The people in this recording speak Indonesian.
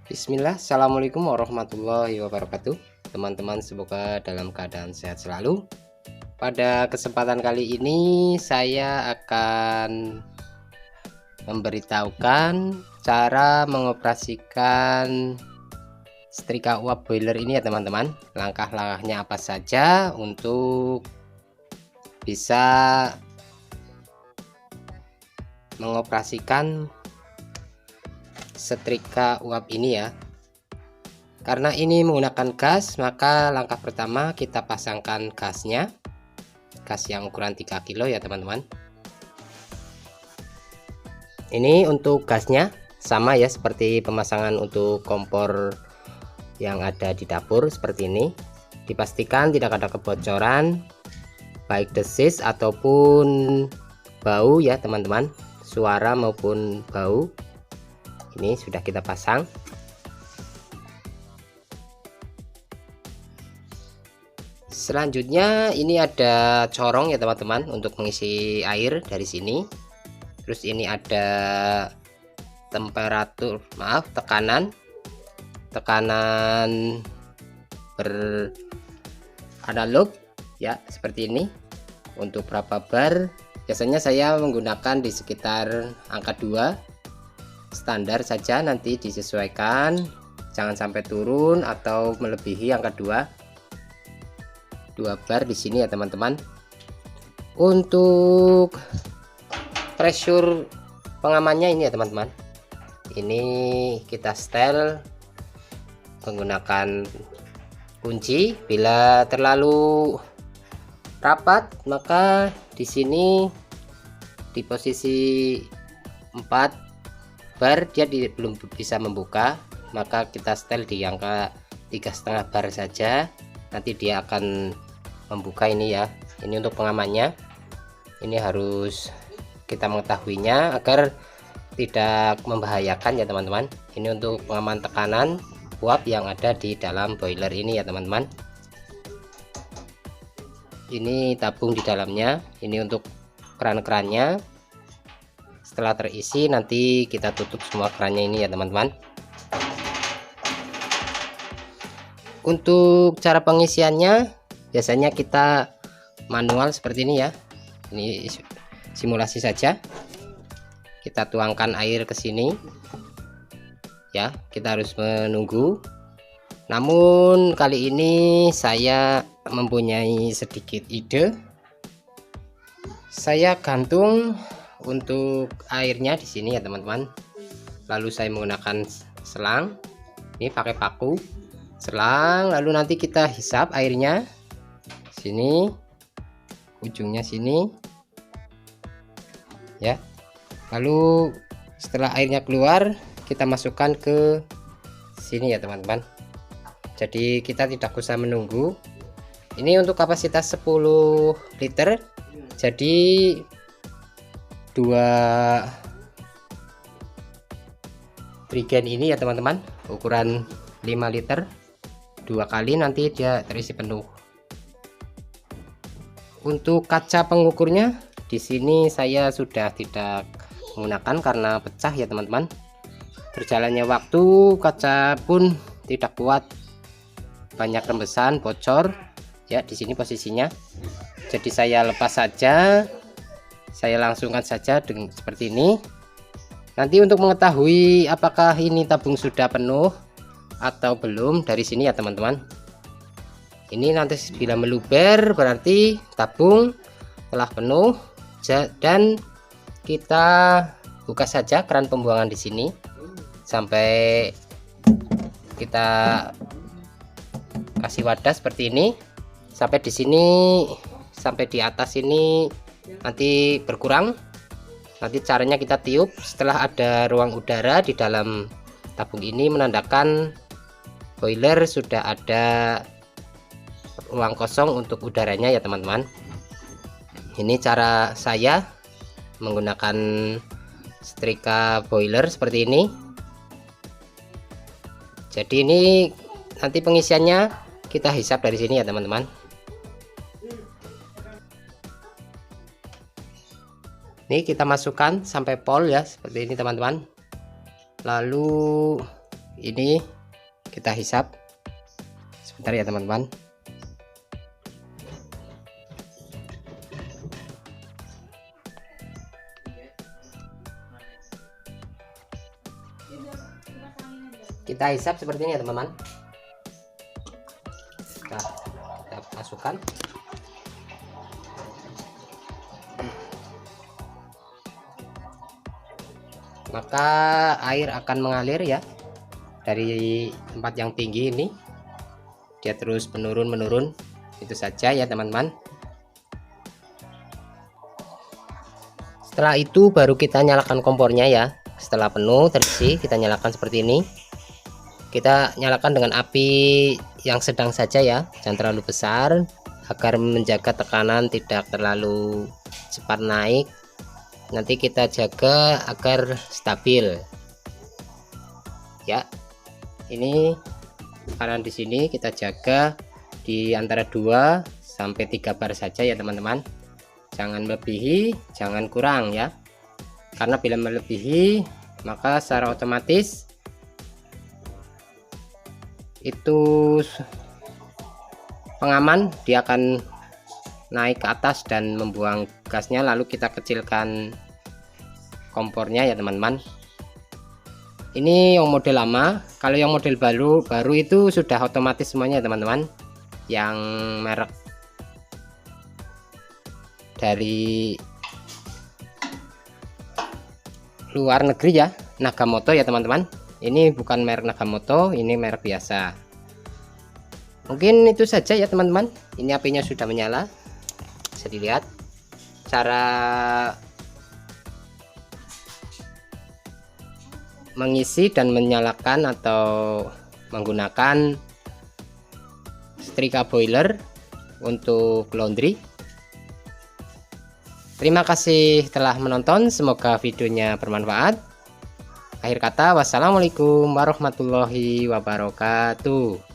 Bismillah, Assalamualaikum warahmatullahi wabarakatuh. Teman-teman, semoga dalam keadaan sehat selalu. Pada kesempatan kali ini saya akan memberitahukan cara mengoperasikan setrika uap boiler ini ya teman-teman. Langkah-langkahnya apa saja untuk bisa mengoperasikan setrika uap ini ya. Karena ini menggunakan gas, maka langkah pertama kita pasangkan gasnya, gas yang ukuran 3 kilo ya teman-teman. Ini untuk gasnya sama ya seperti pemasangan untuk kompor yang ada di dapur seperti ini. Dipastikan tidak ada kebocoran baik desis ataupun bau ya teman-teman, suara maupun bau. Ini sudah kita pasang. Selanjutnya ini ada corong ya teman-teman untuk mengisi air dari sini. Terus ini ada tekanan beranalog ya seperti ini. Untuk berapa bar? Biasanya saya menggunakan di sekitar angka 2 standar saja, nanti disesuaikan, jangan sampai turun atau melebihi angka 2 bar di sini ya teman-teman. Untuk pressure pengamannya ini ya teman-teman, ini kita setel menggunakan kunci. Bila terlalu rapat maka di sini di posisi 4 bar dia belum bisa membuka, maka kita setel di angka 3,5 bar saja, nanti dia akan membuka ini ya. Ini untuk pengamannya, ini harus kita mengetahuinya agar tidak membahayakan ya teman-teman. Ini untuk pengaman tekanan uap yang ada di dalam boiler ini ya teman-teman. Ini tabung di dalamnya, ini untuk keran-kerannya. Setelah terisi nanti kita tutup semua kerannya ini ya teman-teman. Untuk cara pengisiannya biasanya kita manual seperti ini ya. Ini simulasi saja. Kita tuangkan air ke sini ya, kita harus menunggu. Namun kali ini saya mempunyai sedikit ide. Saya gantung untuk airnya di sini ya teman-teman. Lalu saya menggunakan selang, ini pakai paku selang, lalu nanti kita hisap airnya sini, ujungnya sini ya. Lalu setelah airnya keluar kita masukkan ke sini ya teman-teman. Jadi kita tidak usah menunggu. Ini untuk kapasitas 10 liter, jadi 2 trigen ini ya teman-teman, ukuran 5 liter, 2 kali nanti dia terisi penuh. Untuk kaca pengukurnya di sini saya sudah tidak menggunakan karena pecah ya teman-teman. Berjalannya waktu kaca pun tidak kuat, banyak rembesan, bocor ya. Di sini posisinya, jadi saya lepas saja, saya langsungkan saja dengan seperti ini. Nanti untuk mengetahui apakah ini tabung sudah penuh atau belum dari sini ya teman-teman. Ini nanti bila meluber berarti tabung telah penuh, dan kita buka saja keran pembuangan di sini sampai kita kasih wadah seperti ini sampai di sini, sampai di atas ini nanti berkurang. Nanti caranya kita tiup setelah ada ruang udara di dalam tabung ini, menandakan boiler sudah ada ruang kosong untuk udaranya ya teman-teman. Ini cara saya menggunakan setrika boiler seperti ini. Jadi ini nanti pengisiannya kita hisap dari sini ya teman-teman. Ini kita masukkan sampai pol ya seperti ini teman-teman. Lalu Ini kita hisap sebentar ya teman-teman. Kita hisap seperti ini ya teman-teman. Nah, kita masukkan. Maka air akan mengalir ya dari tempat yang tinggi ini, dia terus menurun. Itu saja ya teman-teman. Setelah itu baru kita nyalakan kompornya ya. Setelah penuh terisi, kita nyalakan seperti ini. Kita nyalakan dengan api yang sedang saja ya, jangan terlalu besar, agar menjaga tekanan tidak terlalu cepat naik. Nanti kita jaga agar stabil ya. Ini tekanan di sini kita jaga di antara 2 sampai 3 bar saja ya teman-teman. Jangan melebihi, jangan kurang ya, karena bila melebihi maka secara otomatis itu pengaman dia akan naik ke atas dan membuang gasnya, lalu kita kecilkan kompornya ya teman-teman. Ini yang model lama. Kalau yang model baru itu sudah otomatis semuanya teman-teman, yang merek dari luar negeri ya, Nagamoto ya teman-teman. Ini bukan merek Nagamoto, ini merek biasa. Mungkin itu saja ya teman-teman. Ini apinya sudah menyala, bisa dilihat cara mengisi dan menyalakan atau menggunakan setrika boiler untuk laundry. Terima kasih telah menonton, semoga videonya bermanfaat. Akhir kata, wassalamualaikum warahmatullahi wabarakatuh.